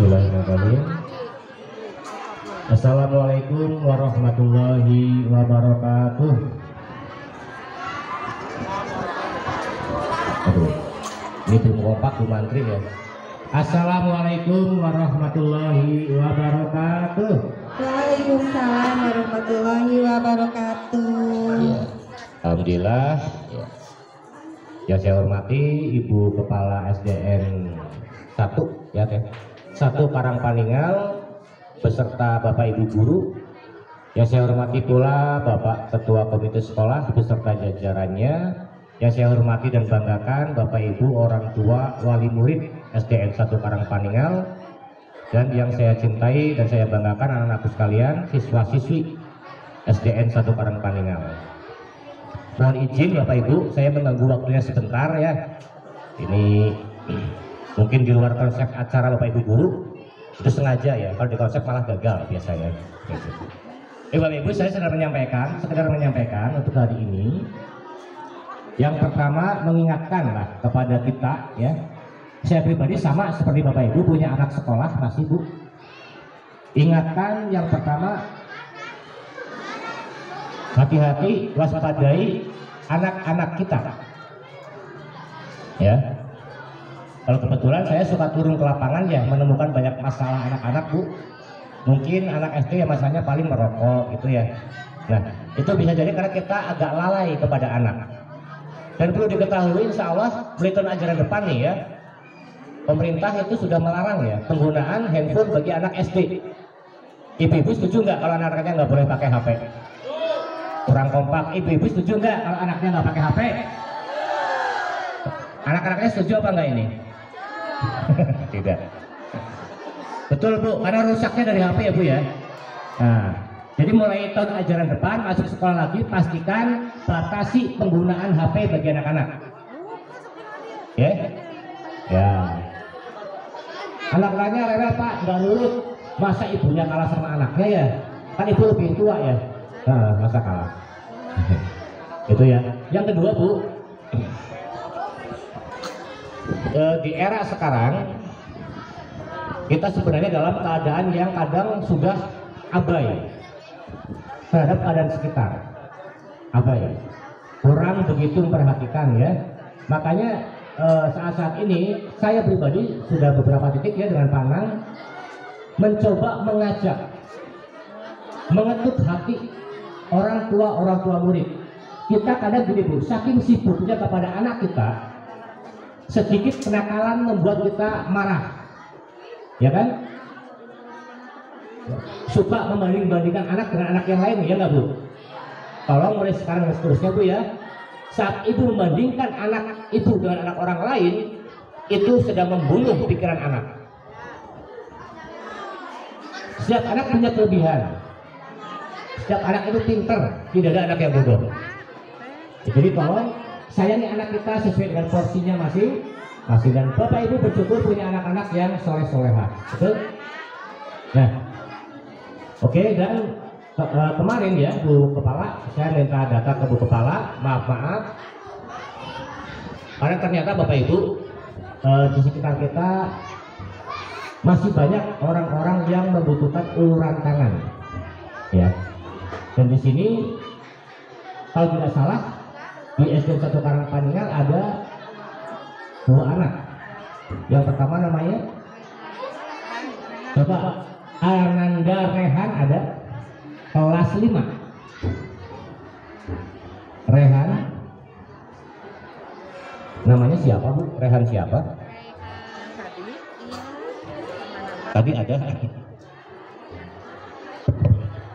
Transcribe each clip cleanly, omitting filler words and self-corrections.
Bismillahirrahmanirrahim. Assalamualaikum warahmatullahi wabarakatuh. Aduh, ini belum kompak Bu Mantri ya. Assalamualaikum warahmatullahi wabarakatuh. Waalaikumsalam warahmatullahi wabarakatuh. Ya. Alhamdulillah. Ya. Yang saya hormati Ibu Kepala SDN 1 ya Teh. 1 Karangpaningal beserta Bapak Ibu guru. Yang saya hormati pula Bapak Ketua Komite Sekolah beserta jajarannya. Yang saya hormati dan banggakan Bapak Ibu orang tua wali murid SDN 1 Karangpaningal, dan yang saya cintai dan saya banggakan anak-anakku sekalian, siswa-siswi SDN 1 Karangpaningal. Mohon izin Bapak Ibu, saya mengganggu waktunya sebentar ya. Ini mungkin di luar konsep acara Bapak Ibu guru, itu sengaja ya, kalau di konsep malah gagal biasanya. Bapak Ibu, saya sekedar menyampaikan untuk hari ini. Yang pertama mengingatkan lah kepada kita ya. Saya pribadi sama seperti Bapak Ibu punya anak sekolah masih Bu. Ingatkan yang pertama, hati-hati, waspadai anak-anak kita. Ya. Kalau kebetulan saya suka turun ke lapangan ya, menemukan banyak masalah anak-anak Bu. Mungkin anak SD ya masalahnya paling merokok gitu ya. Nah, itu bisa jadi karena kita agak lalai kepada anak. Dan perlu diketahui, insya Allah Meliton ajaran depan nih ya, pemerintah itu sudah melarang ya penggunaan handphone bagi anak SD. Ibu-ibu setuju nggak kalau anak-anaknya nggak boleh pakai HP? Kurang kompak. Ibu-ibu setuju nggak kalau anaknya nggak pakai HP? Anak-anaknya setuju apa enggak ini? Tidak. Betul Bu, karena rusaknya dari HP ya Bu ya. Nah, jadi mulai tahun ajaran depan masuk sekolah lagi, pastikan batasi penggunaan HP bagi anak-anak. Ya, ya. Anak-anaknya rewel Pak, nggak nurut. Masa ibunya kalah sama anaknya ya? Kan ibu lebih tua ya. Nah, masa kalah. Itu ya. Yang kedua Bu, di era sekarang kita sebenarnya dalam keadaan yang kadang sudah abai terhadap keadaan sekitar, abai, kurang begitu memperhatikan ya. Makanya saat-saat ini saya pribadi sudah beberapa titik ya dengan Panang mencoba mengajak, mengetuk hati orang tua murid. Kita kadang gini Bu, saking sibuknya kepada anak kita, sedikit kenakalan membuat kita marah, ya kan? Suka membanding-bandingkan anak dengan anak yang lain, ya nggak Bu? Tolong mulai sekarang dan seterusnya Bu ya. Saat ibu membandingkan anak ibu dengan anak orang lain, itu sedang membunuh pikiran anak. Setiap anak punya kelebihan. Setiap anak itu pinter, tidak ada anak yang bodoh. Jadi tolong sayangi anak kita sesuai dengan porsinya masing-masing, dan Bapak Ibu bersyukur punya anak-anak yang soleh-solehah. Betul? Nah, oke, dan kemarin ya Bu Kepala, saya minta data ke Bu Kepala, maaf, karena ternyata Bapak Ibu di sekitar kita masih banyak orang-orang yang membutuhkan uluran tangan, ya. Dan di sini kalau tidak salah di SDN 1 Karangpaningal ada 2 anak. Yang pertama namanya Bapak Ananda Rehan, ada kelas 5. Rehan, namanya siapa Bu? Rehan siapa? Tadi ada.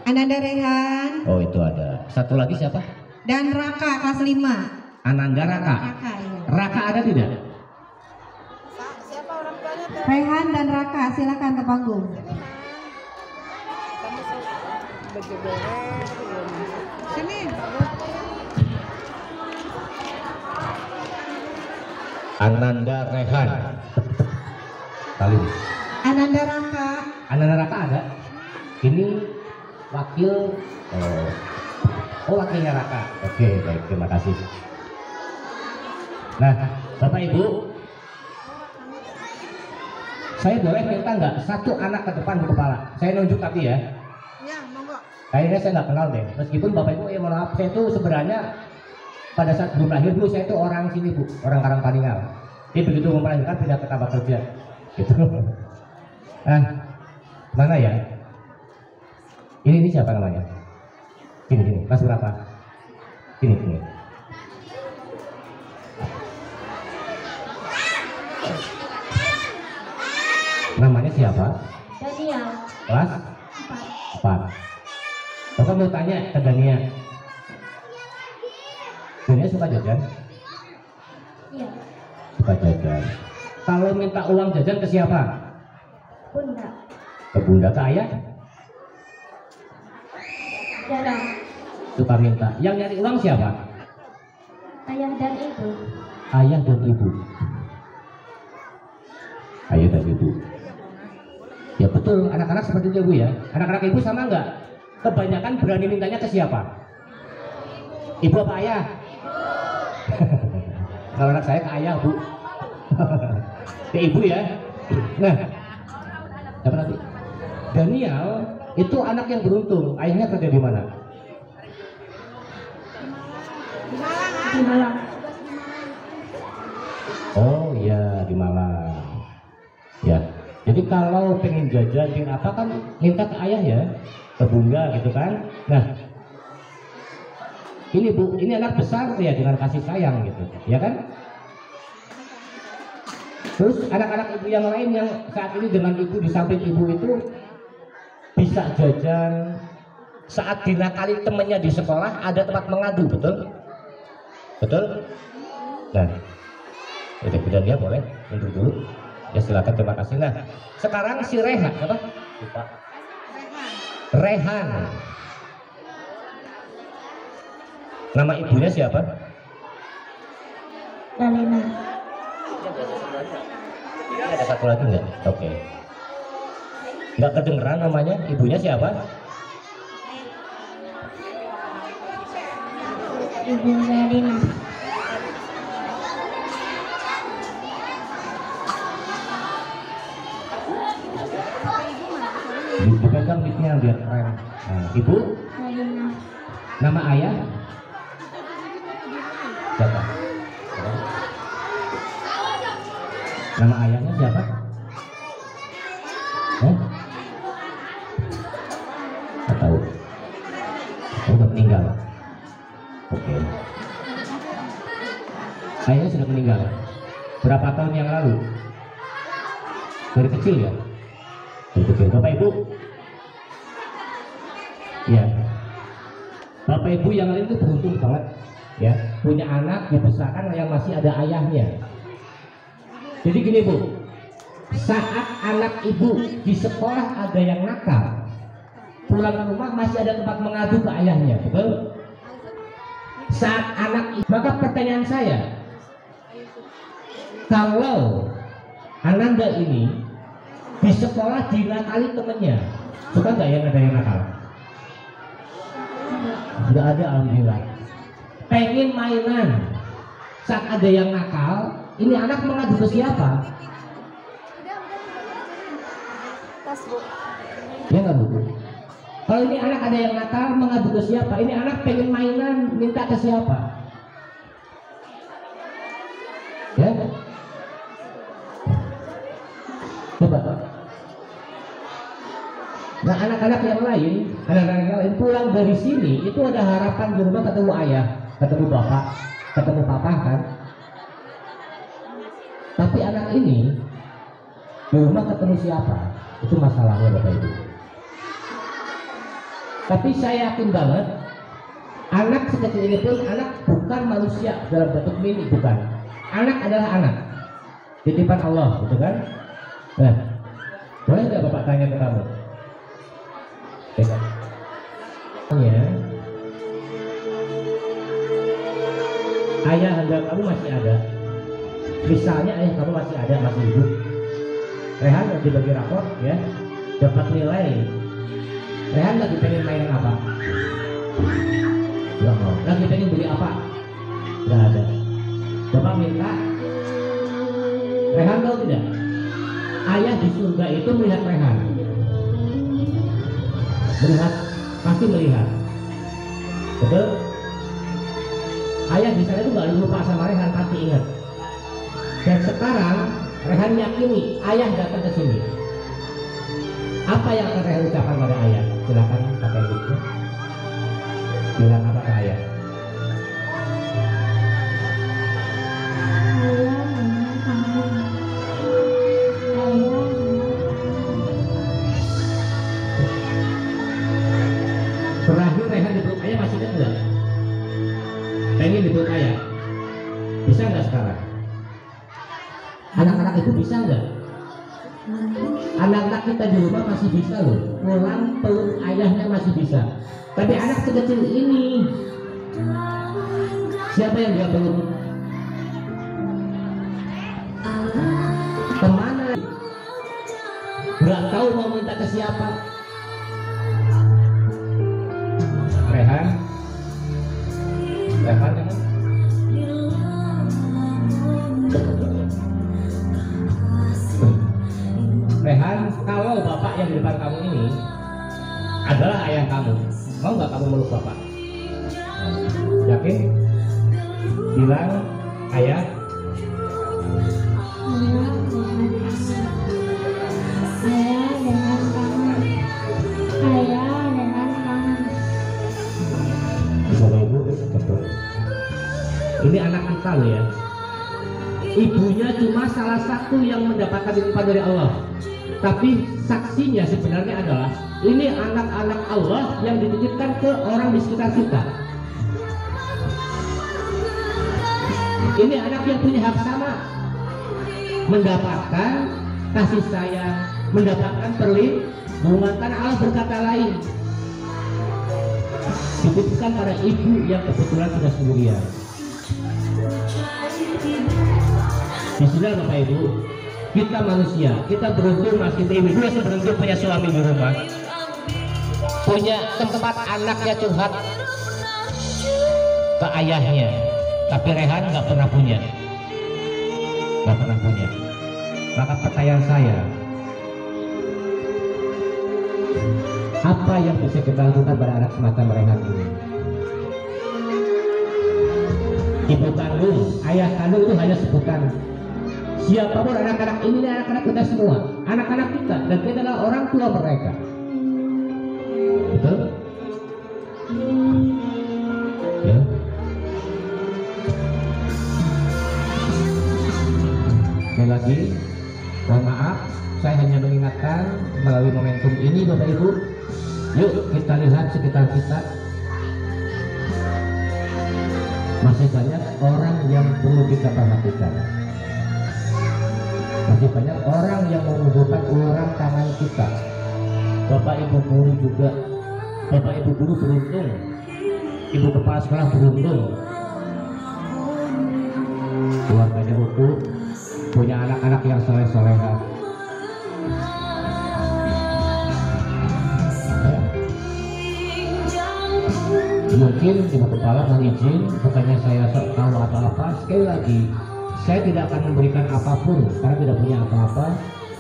Ananda Rehan. Oh itu ada. Satu lagi siapa? Dan Raka kelas 5. Ananda Raka. Raka, iya. Raka ada tidak? Siapa orang tuanya? Rehan dan Raka, silakan ke panggung. Sini. Ananda Rehan. Kali. Ananda Raka. Ananda Raka ada. Ini wakil. Oh wakilnya Raka. Oke, baik, terima kasih. Nah, Bapak Ibu, Saya boleh minta nggak satu anak ke depan Bu Kepala? Saya nunjuk tadi ya. Ya, monggo. Kayaknya saya nggak kenal deh. Meskipun Bapak Ibu, ya mohon maaf, saya itu sebenarnya pada saat belum lahir dulu saya itu orang sini Bu, orang Karangpaningal. Jadi begitu melahirkan pindah ke tempat kerja, gitu. Mana ya? Ini siapa namanya? Sini, kelas berapa? Sini. Namanya siapa? Daniel. Kelas 4. Bapak mau tanya ke Dania. Dania suka jajan? Iya. Suka jajan. Kalau minta uang jajan ke siapa? Bunda. Ke bunda, ke ayah? Jarang. Suka minta. Yang nyari uang siapa? Ayah dan ibu. Ayah dan ibu. Ayah dan ibu. Ya betul, anak-anak seperti itu Bu ya. Anak-anak ibu sama nggak? Kebanyakan berani mintanya ke siapa? Ibu apa ayah? Kalau anak saya ke ayah Bu. Ke ibu ya. Nah, apa nanti? Daniel itu anak yang beruntung. Ayahnya kerja di mana? Di Malang. Oh iya, di Malang. Ya. Jadi kalau pengen jajan, pengen apa kan minta ke ayah ya, ke bunda gitu kan. Nah, ini Bu, ini anak besar ya dengan kasih sayang gitu, ya kan? Terus anak-anak ibu yang lain yang saat ini dengan ibu di samping ibu itu bisa jajan, saat dinakali temannya di sekolah ada tempat mengadu, betul? Betul? Nah, itu dan dia boleh mundur dulu. Ya silakan, terima kasih. Nah, sekarang si Rehan, apa? Lupa. Rehan. Nama ibunya siapa? Dalena. Ada satu lagi nggak? Oke. Nggak kedengeran namanya. Ibunya siapa? Ibu Dalena. Dipegang mic-nya biar keren. Nah, ibu? Dalena. Nama ayah? Siapa? Nama ayahnya siapa? Nggak tahu. Oh, udah meninggal. Oke. Ayahnya sudah meninggal. Berapa tahun yang lalu? Dari kecil ya? Dari kecil. Bapak Ibu? Ya. Bapak Ibu yang lain itu beruntung banget ya, punya anak dibesarkan yang masih ada ayahnya. Jadi gini Bu, saat anak ibu di sekolah ada yang nakal, pulang ke rumah masih ada tempat mengadu ke ayahnya, betul? Saat anak ibu, maka pertanyaan saya, kalau Ananda ini di sekolah dinakali temennya, suka nggak yang ada yang nakal? Nggak ada, alhamdulillah. Pengen mainan, saat ada yang nakal, ini anak mengadu ke siapa? Tas Bu. Ya nggak Bu? Kalau ini anak ada yang nakal mengadu ke siapa? Ini anak pengen mainan minta ke siapa? Ya? Coba. Nah anak-anak yang lain, anak-anak yang lain pulang dari sini itu ada harapan di rumah ketemu ayah, ketemu bapak, ketemu papa kan? Tapi anak ini di rumah ketemu siapa? Itu masalahnya Bapak Ibu. Tapi saya yakin banget anak sekecil ini pun anak bukan manusia dalam bentuk mini, bukan. Anak adalah anak, titipan Allah, gitu kan? Nah, boleh nggak Bapak tanya ke kamu? Ayah anda kamu masih ada. Misalnya ayah kamu masih ada, masih hidup. Rehan lagi bagi rapor ya, dapat nilai. Rehan lagi pengen main apa? Gak mau. Lagi pengen beli apa? Gak ada. Bapak minta. Rehan tahu tidak? ayah di surga itu melihat Rehan. Melihat, pasti melihat. Betul? Ayah di sana itu nggak lupa sama Rehan, pasti ingat. Dan sekarang Rehan yakini ayah datang ke sini. Apa yang akan Rehan ucapkan pada ayah? Silakan pakai buku. Bilang apa ke ayah? Terakhir Rehan dipeluk ayah masih ingat nggak? Pengen dipeluk ayah? Bisa nggak sekarang? Anak-anak itu bisa nggak? Anak-anak kita di rumah masih bisa loh, pulang peluk ayahnya masih bisa. Tapi anak sekecil ini, siapa yang dia peluk? Kemana? Nggak tahu mau minta ke siapa. Rehan, Rehan kan? Rehan, kalau bapak yang di depan kamu ini adalah ayah kamu, mau nggak kamu meluk bapak? Yakin? Bilang ayah. Ini anak kita loh ya. Ibunya cuma salah satu yang mendapatkan titipan dari Allah. Tapi saksinya sebenarnya adalah ini anak-anak Allah yang dititipkan ke orang di sekitar kita. Ini anak yang punya hak sama, mendapatkan kasih sayang, mendapatkan perlindungan. Karena Allah berkata lain, dititipkan pada ibu yang kebetulan sudah sendirian. Disinilah Bapak Ibu, kita manusia, kita beruntung masih ibu masih beruntung punya suami di rumah, punya tempat anaknya curhat ke ayahnya. Tapi Rehan nggak pernah punya, nggak pernah punya. Maka pertanyaan saya, apa yang bisa kita lakukan pada anak semacam Rehan ini? Ibu kandung, ayah kandung itu hanya sebutan. Siapapun anak-anak ini anak-anak kita semua, anak-anak kita, dan kita adalah orang tua mereka. Betul? Ya. Sekali lagi, mohon maaf, saya hanya mengingatkan melalui momentum ini Bapak Ibu. Yuk kita lihat sekitar kita. Masih banyak orang yang perlu kita perhatikan. Masih banyak orang yang membutuhkan uluran tangan kita. Bapak Ibu guru juga, Bapak Ibu guru beruntung, Ibu kepala sekolah beruntung, keluarganya utuh, punya anak-anak yang soleh-soleha. Mungkin Ibu kepala mohon izin, bukannya saya sok tahu atau apa. Sekali lagi, saya tidak akan memberikan apapun karena tidak punya apa-apa.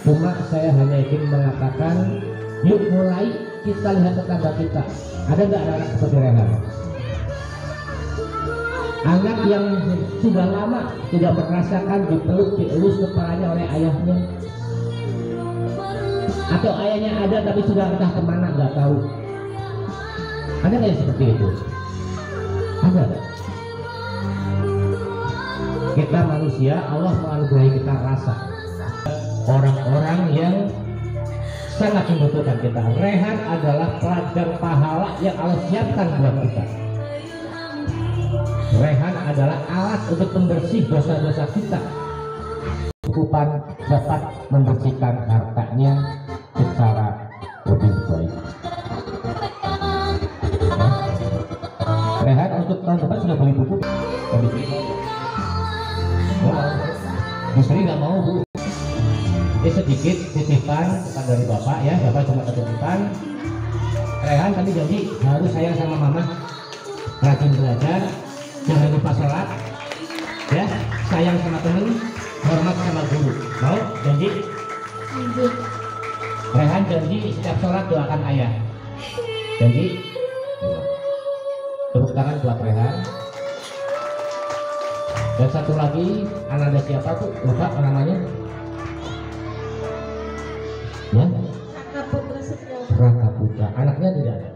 Cuma saya hanya ingin mengatakan, yuk mulai kita lihat tetangga kita. Ada nggak anak seperti Rehan? Anak yang sudah lama tidak merasakan dipeluk, dielus kepalanya oleh ayahnya. Atau ayahnya ada tapi sudah entah kemana, nggak tahu. Ada nggak yang seperti itu? Ada. Kita manusia, Allah menganugerahi kita rasa. Orang-orang yang sangat membutuhkan kita. Rehan adalah pelajar pahala yang Allah siapkan buat kita. Rehan adalah alat untuk membersih dosa-dosa kita. Cukupan dapat membersihkan hartanya secara lebih baik. Rehan untuk tahun depan sudah beli buku. Istri nggak mau Bu. Sedikit titipan bukan dari bapak ya, bapak cuma titipan. Rehan tadi janji harus sayang sama mama, rajin belajar, jangan lupa sholat, ya, sayang sama temen, hormat sama guru. Mau janji? Janji. Rehan janji setiap sholat doakan ayah. Janji. Tepuk tangan buat Rehan. Dan satu lagi, Ananda siapa tuh? Lupa namanya. Ya? Raka Putra Setio. Raka Putra. Anaknya tidak ada.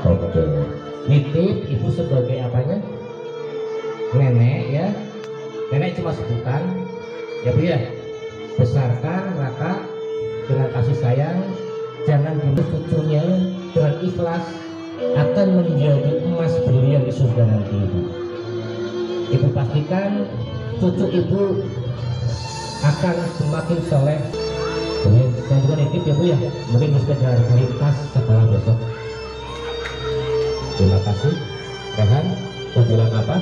Oke. Nitip ibu sebagai apanya? Nenek ya. Nenek cuma sebutan. Ya Bu ya. Besarkan Raka dengan kasih sayang. Jangan bunuh cucunya dengan ikhlas akan menjadi emas berlian di surga nanti ibu. Ibu pastikan cucu ibu akan semakin soleh. Saya juga nitip ya Bu ya. Mungkin sekedar lintas setelah besok. Terima kasih. Rehan, mau bilang apa?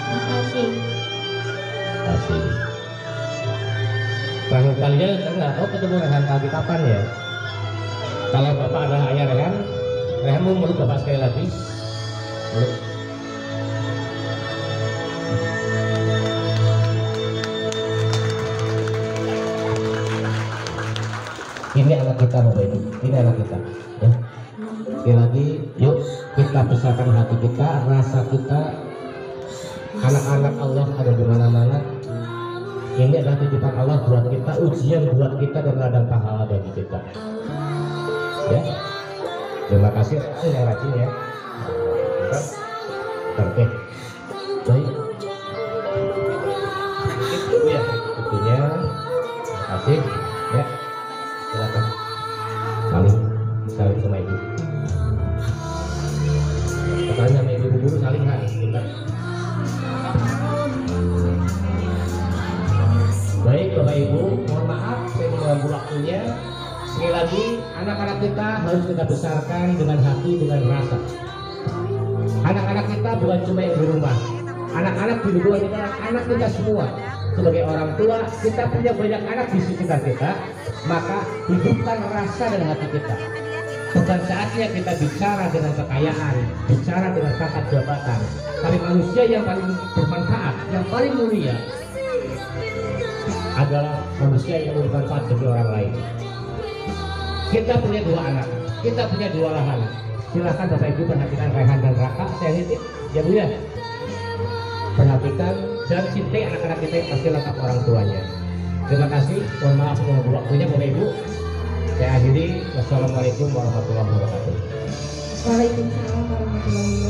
Makasih. Terima kasih. Terakhir kalinya saya nggak tahu ketemu Rehan lagi kapan ya. Kalau bapak adalah ayah Rehan, Rehan mau meluk bapak sekali lagi. Meluk. Ini anak kita Bapak Ibu, ini anak kita. Ya. Sekali lagi, yuk kita besarkan hati kita, rasa kita. Anak-anak Allah ada di mana-mana. Ini adalah titipan Allah buat kita, ujian buat kita dan ladang pahala bagi kita. Ya, terima kasih yang rajin ya. Oke, baik. Itu ya, tentunya. Terima kasih. Ya, silakan. Saling sama ibu. Katanya sama ibu guru saling kan. Baik Bapak Ibu, mohon maaf saya mengganggu waktunya. Sekali lagi, anak-anak kita harus kita besarkan dengan hati, dengan rasa. Anak-anak kita bukan cuma yang di rumah. Anak-anak di luar kita, anak kita semua. Sebagai orang tua, kita punya banyak anak di sekitar kita. Maka hidupkan rasa dan hati kita. Bukan saatnya kita bicara dengan kekayaan, bicara dengan pangkat jabatan. Tapi manusia yang paling bermanfaat, yang paling mulia adalah manusia yang bermanfaat bagi orang lain. Kita punya dua anak, kita punya dua lahan. Silakan Bapak Ibu perhatikan Rehan dan Raka. Saya nitip, ya Bu ya. Perhatikan dan cintai anak-anak kita yang pasti lengkap orang tuanya. Terima kasih. Mohon maaf mengganggu waktunya Bapak Ibu. Saya akhiri. Wassalamualaikum warahmatullahi wabarakatuh. Waalaikumsalam warahmatullahi wabarakatuh.